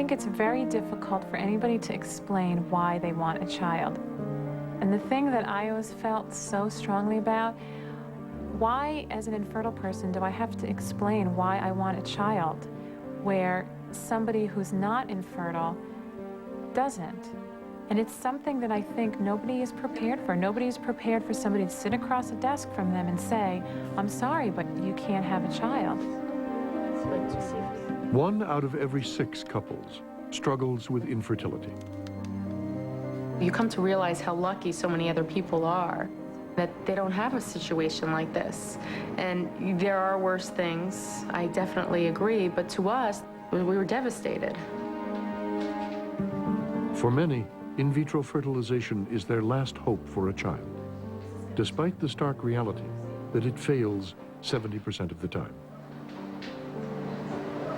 think it's very difficult for anybody to explain why they want a child. And the thing that I always felt so strongly about, why as an infertile person do I have to explain why I want a child, where somebody who's not infertile doesn't? And it's something that I think nobody is prepared for. Nobody is prepared for somebody to sit across a desk from them and say, I'm sorry, but you can't have a child. 1 out of every 6 couples struggles with infertility. You come to realize how lucky so many other people are, that they don't have a situation like this. And there are worse things, I definitely agree, but to us, we were devastated. For many, in vitro fertilization is their last hope for a child, despite the stark reality that it fails 70% of the time.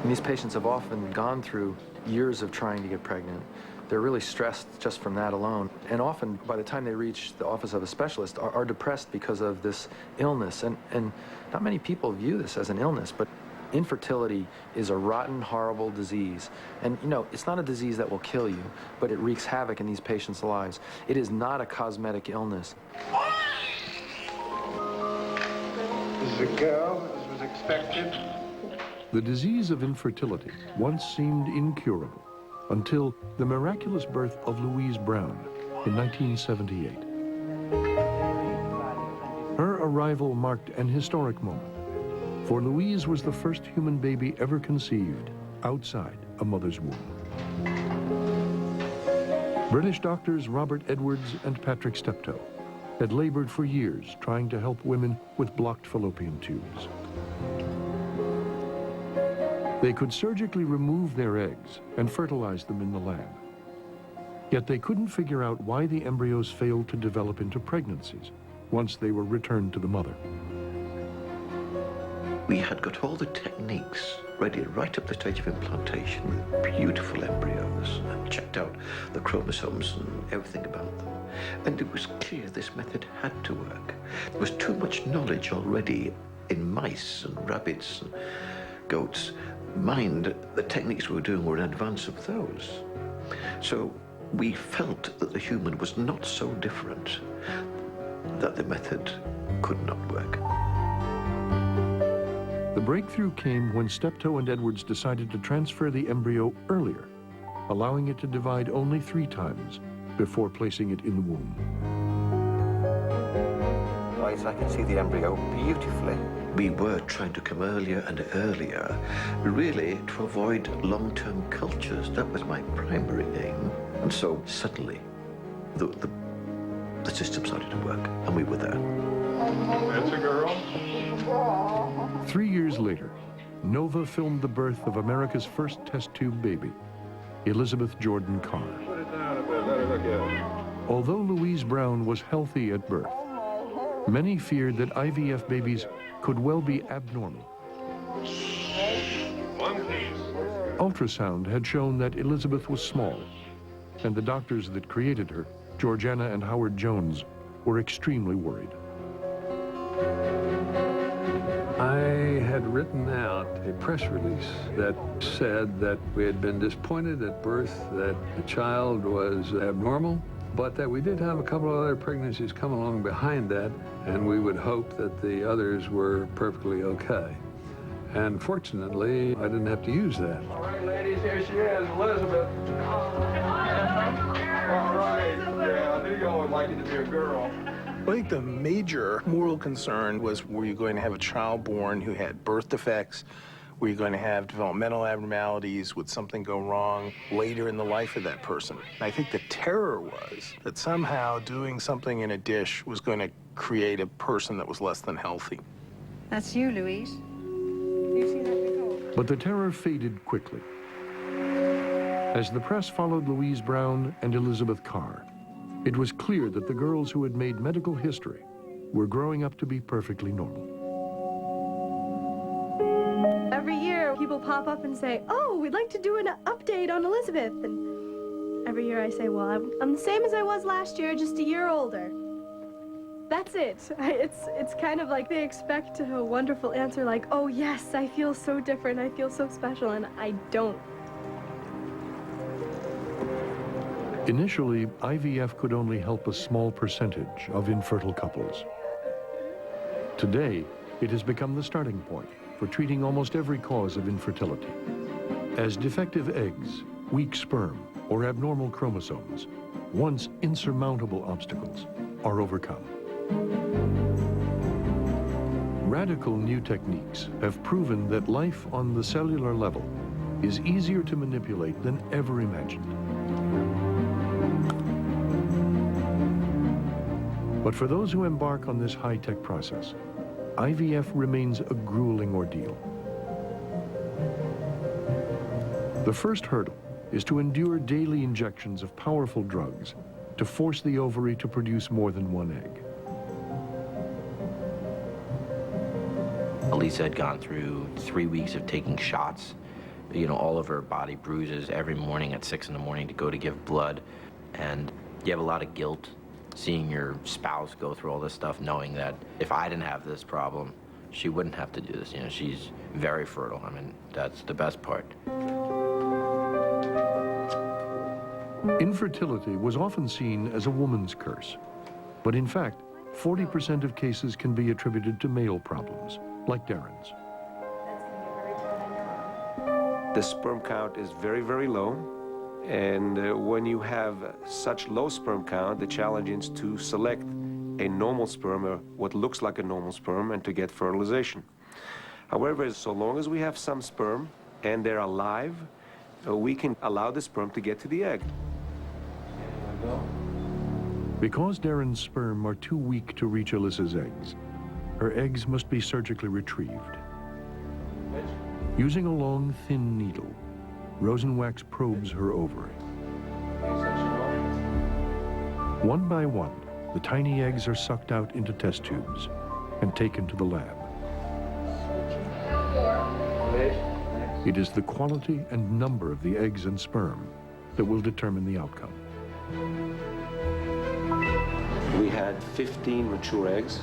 And these patients have often gone through years of trying to get pregnant. They're really stressed just from that alone. And often, by the time they reach the office of a specialist, are depressed because of this illness. And not many people view this as an illness, but infertility is a rotten, horrible disease. And, you know, it's not a disease that will kill you, but it wreaks havoc in these patients' lives. It is not a cosmetic illness. This is a girl, as was expected. The disease of infertility once seemed incurable until the miraculous birth of Louise Brown in 1978. Her arrival marked an historic moment, for Louise was the first human baby ever conceived outside a mother's womb. British doctors Robert Edwards and Patrick Steptoe had labored for years trying to help women with blocked fallopian tubes. They could surgically remove their eggs and fertilize them in the lab. Yet they couldn't figure out why the embryos failed to develop into pregnancies once they were returned to the mother. We had got all the techniques ready right up the stage of implantation with beautiful embryos and checked out the chromosomes and everything about them. And it was clear this method had to work. There was too much knowledge already in mice and rabbits and goats. Mind, the techniques we were doing were in advance of those. So we felt that the human was not so different that the method could not work. The breakthrough came when Steptoe and Edwards decided to transfer the embryo earlier, allowing it to divide only 3 times before placing it in the womb. Right, I can see the embryo beautifully. We were trying to come earlier and earlier, really to avoid long-term cultures. That was my primary aim. And so suddenly, the system started to work, and we were there. That's a girl. 3 years later, Nova filmed the birth of America's first test tube baby, Elizabeth Jordan Carr. Put it down a bit, let her look at it. Although Louise Brown was healthy at birth, many feared that IVF babies could well be abnormal. One piece. Ultrasound had shown that Elizabeth was small, and the doctors that created her, Georgiana and Howard Jones, were extremely worried. I had written out a press release that said that we had been disappointed at birth, that the child was abnormal, but that we did have a couple of other pregnancies come along behind that, and we would hope that the others were perfectly okay. And fortunately, I didn't have to use that. All right, ladies, here she is, Elizabeth. All right, yeah, I knew you always liked it to be a girl. I think the major moral concern was, were you going to have a child born who had birth defects? Were you going to have developmental abnormalities? Would something go wrong later in the life of that person? And I think the terror was that somehow doing something in a dish was going to create a person that was less than healthy. That's you, Louise. You've seen that before. But the terror faded quickly. As the press followed Louise Brown and Elizabeth Carr, it was clear that the girls who had made medical history were growing up to be perfectly normal. Every year, people pop up and say, oh, we'd like to do an update on Elizabeth. And every year I say, well, I'm the same as I was last year, just a year older. That's it. It's kind of like they expect a wonderful answer like, oh, yes, I feel so different, I feel so special, and I don't. Initially, IVF could only help a small percentage of infertile couples. Today, it has become the starting point for treating almost every cause of infertility. As defective eggs, weak sperm, or abnormal chromosomes, once insurmountable obstacles, are overcome. Radical new techniques have proven that life on the cellular level is easier to manipulate than ever imagined. But for those who embark on this high-tech process, IVF remains a grueling ordeal. The first hurdle is to endure daily injections of powerful drugs to force the ovary to produce more than one egg. Elisa had gone through 3 weeks of taking shots, you know, all of her body bruises every morning at 6 in the morning to go to give blood. And you have a lot of guilt seeing your spouse go through all this stuff, knowing that if I didn't have this problem, she wouldn't have to do this. You know, she's very fertile. I mean, that's the best part. Infertility was often seen as a woman's curse, but in fact, 40% of cases can be attributed to male problems, like Darren's. The sperm count is very, very low. And when you have such low sperm count, the challenge is to select a normal sperm, or what looks like a normal sperm, and to get fertilization. However, so long as we have some sperm and they're alive, we can allow the sperm to get to the egg. Because Darren's sperm are too weak to reach Elisa's eggs, her eggs must be surgically retrieved. Using a long, thin needle, Rosenwax probes her ovary. One by one, the tiny eggs are sucked out into test tubes and taken to the lab. It is the quality and number of the eggs and sperm that will determine the outcome. We had 15 mature eggs,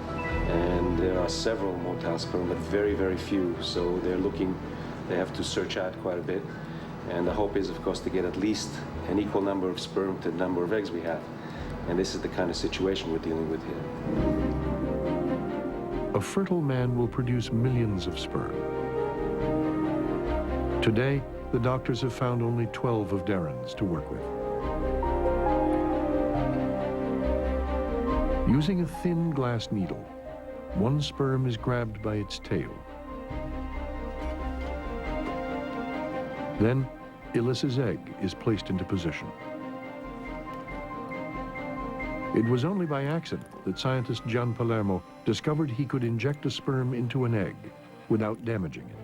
and there are several motile sperm, but very, very few. So they have to search out quite a bit. And the hope is, of course, to get at least an equal number of sperm to the number of eggs we have. And this is the kind of situation we're dealing with here. A fertile man will produce millions of sperm. Today, the doctors have found only 12 of Darren's to work with. Using a thin glass needle, one sperm is grabbed by its tail. Then, Elisa's egg is placed into position. It was only by accident that scientist Gian Palermo discovered he could inject a sperm into an egg without damaging it.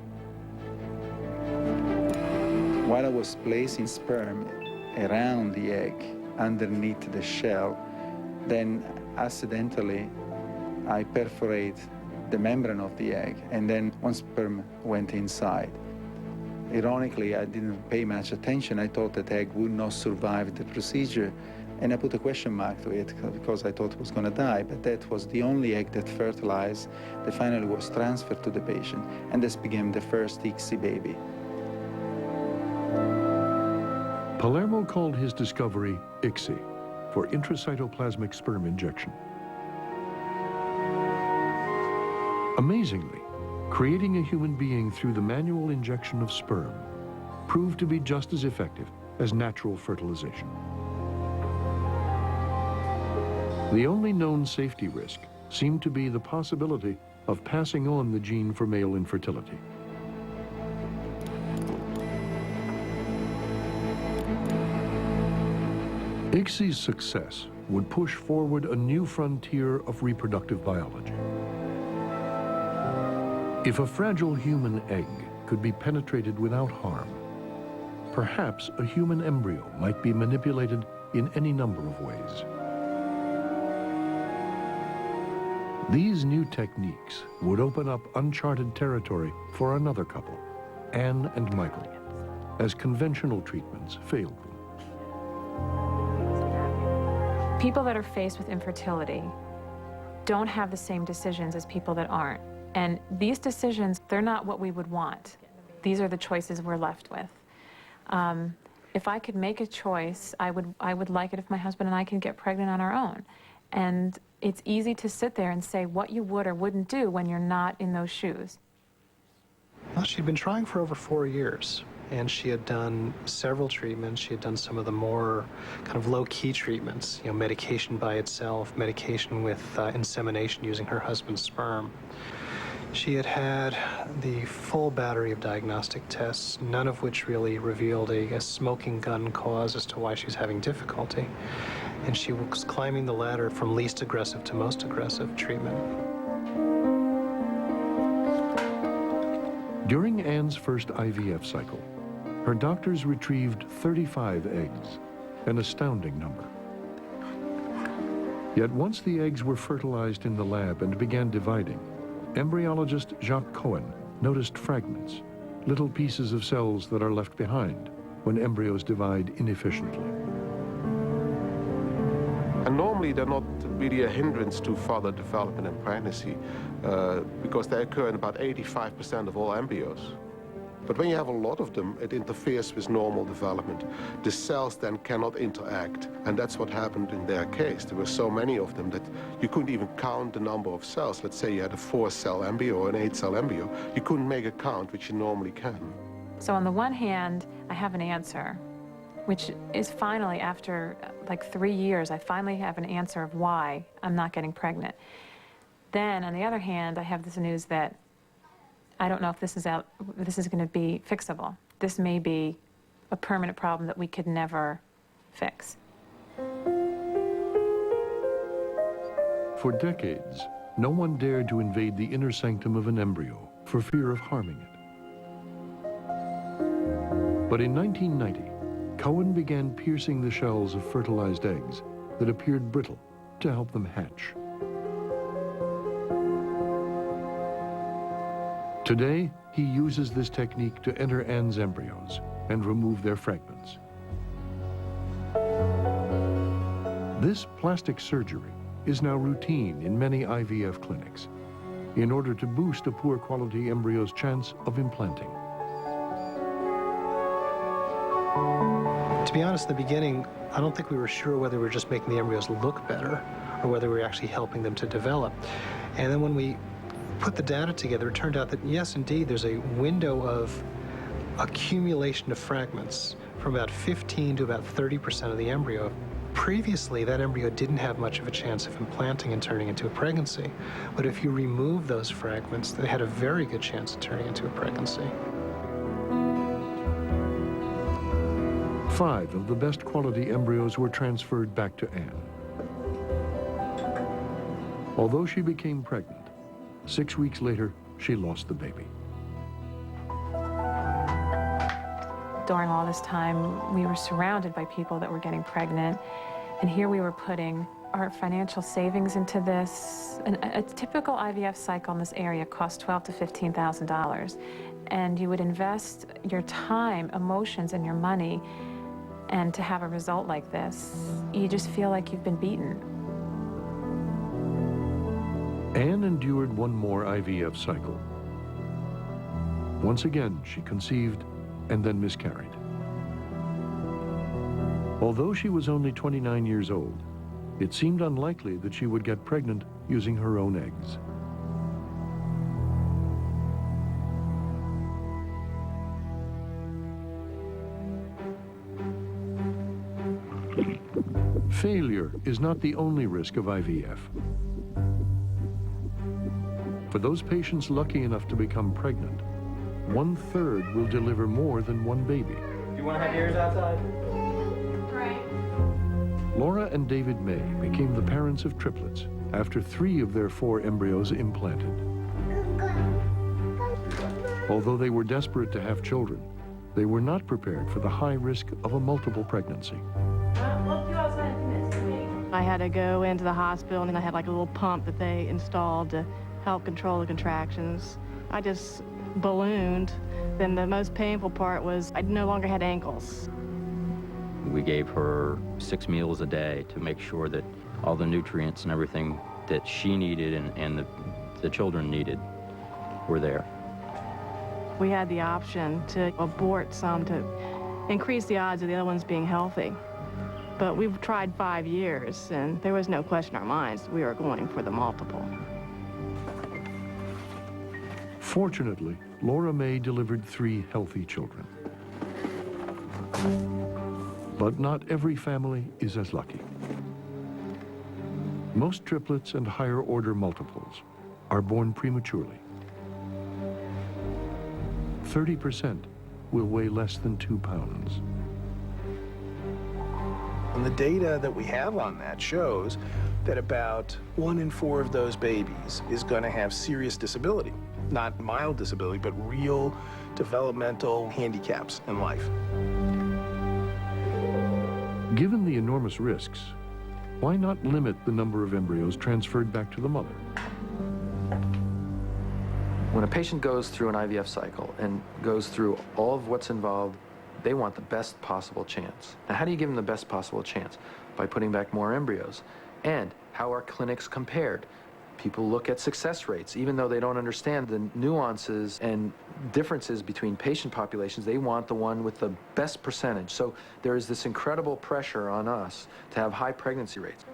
While I was placing sperm around the egg, underneath the shell, then accidentally I perforate the membrane of the egg, and then one sperm went inside. Ironically, I didn't pay much attention. I thought that egg would not survive the procedure, and I put a question mark to it because I thought it was going to die, but that was the only egg that fertilized, that finally was transferred to the patient, and this became the first ICSI baby. Palermo called his discovery ICSI, for intracytoplasmic sperm injection. Amazingly, creating a human being through the manual injection of sperm proved to be just as effective as natural fertilization. The only known safety risk seemed to be the possibility of passing on the gene for male infertility. ICSI's success would push forward a new frontier of reproductive biology. If a fragile human egg could be penetrated without harm, perhaps a human embryo might be manipulated in any number of ways. These new techniques would open up uncharted territory for another couple, Anne and Michael, as conventional treatments failed them. People that are faced with infertility don't have the same decisions as people that aren't. And these decisions, they're not what we would want. These are the choices we're left with. if I could make a choice, I would like it if my husband and I could get pregnant on our own. And it's easy to sit there and say what you would or wouldn't do when you're not in those shoes. Well, she'd been trying for over 4 years, and she had done several treatments. She had done some of the more kind of low-key treatments, you know, medication by itself, medication with insemination using her husband's sperm. She had had the full battery of diagnostic tests, none of which really revealed a smoking gun cause as to why she was having difficulty. And she was climbing the ladder from least aggressive to most aggressive treatment. During Anne's first IVF cycle, her doctors retrieved 35 eggs, an astounding number. Yet once the eggs were fertilized in the lab and began dividing, embryologist Jacques Cohen noticed fragments, little pieces of cells that are left behind when embryos divide inefficiently. And normally they're not really a hindrance to further development in pregnancy because they occur in about 85% of all embryos. But when you have a lot of them, it interferes with normal development. The cells then cannot interact, and that's what happened in their case. There were so many of them that you couldn't even count the number of cells. Let's say you had a 4-cell embryo or an 8-cell embryo. You couldn't make a count, which you normally can. So on the one hand, I have an answer, which is finally, after like 3 years, I finally have an answer of why I'm not getting pregnant. Then, on the other hand, I have this news that I don't know if this is going to be fixable. This may be a permanent problem that we could never fix. For decades, no one dared to invade the inner sanctum of an embryo for fear of harming it. But in 1990, Cohen began piercing the shells of fertilized eggs that appeared brittle to help them hatch. Today, he uses this technique to enter Anne's embryos and remove their fragments. This plastic surgery is now routine in many IVF clinics in order to boost a poor quality embryo's chance of implanting. To be honest, in the beginning, I don't think we were sure whether we were just making the embryos look better or whether we were actually helping them to develop. And then when we put the data together, it turned out that yes, indeed, there's a window of accumulation of fragments from about 15 to about 30% of the embryo. Previously, that embryo didn't have much of a chance of implanting and turning into a pregnancy. But if you remove those fragments, they had a very good chance of turning into a pregnancy. 5 of the best quality embryos were transferred back to Anne. Although she became pregnant, 6 weeks later, she lost the baby. During all this time, we were surrounded by people that were getting pregnant, and here we were putting our financial savings into this. A typical IVF cycle in this area costs $12,000 to $15,000, and you would invest your time, emotions, and your money, and to have a result like this, you just feel like you've been beaten. Anne endured one more IVF cycle. Once again, she conceived and then miscarried. Although she was only 29 years old, it seemed unlikely that she would get pregnant using her own eggs. Failure is not the only risk of IVF. For those patients lucky enough to become pregnant, 1/3 will deliver more than one baby. Do you want to have yours outside? Right. Laura and David May became the parents of triplets after 3 of their 4 embryos implanted. Although they were desperate to have children, they were not prepared for the high risk of a multiple pregnancy. I had to go into the hospital, and I had like a little pump that they installed to help control the contractions. I just ballooned. Then the most painful part was I no longer had ankles. We gave her 6 meals a day to make sure that all the nutrients and everything that she needed and the children needed were there. We had the option to abort some to increase the odds of the other ones being healthy. But we've tried 5 years, and there was no question in our minds we were going for the multiple. Fortunately, Laura May delivered 3 healthy children. But not every family is as lucky. Most triplets and higher order multiples are born prematurely. 30% will weigh less than 2 pounds. And the data that we have on that shows that about 1 in 4 of those babies is going to have serious disability. Not mild disability, but real developmental handicaps in life. Given the enormous risks, why not limit the number of embryos transferred back to the mother? When a patient goes through an IVF cycle and goes through all of what's involved, they want the best possible chance. Now, how do you give them the best possible chance? By putting back more embryos. And how are clinics compared? People look at success rates. Even though they don't understand the nuances and differences between patient populations, they want the one with the best percentage. So there is this incredible pressure on us to have high pregnancy rates.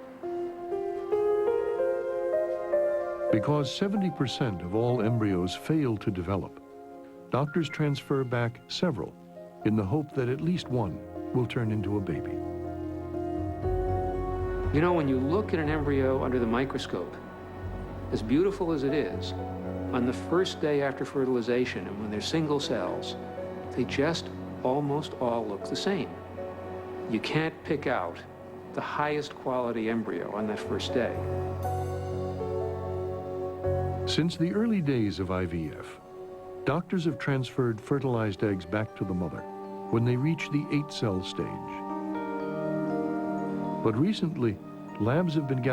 Because 70% of all embryos fail to develop, doctors transfer back several in the hope that at least one will turn into a baby. You know, when you look at an embryo under the microscope, as beautiful as it is, on the first day after fertilization and when they're single cells, they just almost all look the same. You can't pick out the highest quality embryo on that first day. Since the early days of IVF, doctors have transferred fertilized eggs back to the mother when they reach the 8-cell stage. But recently, labs have been getting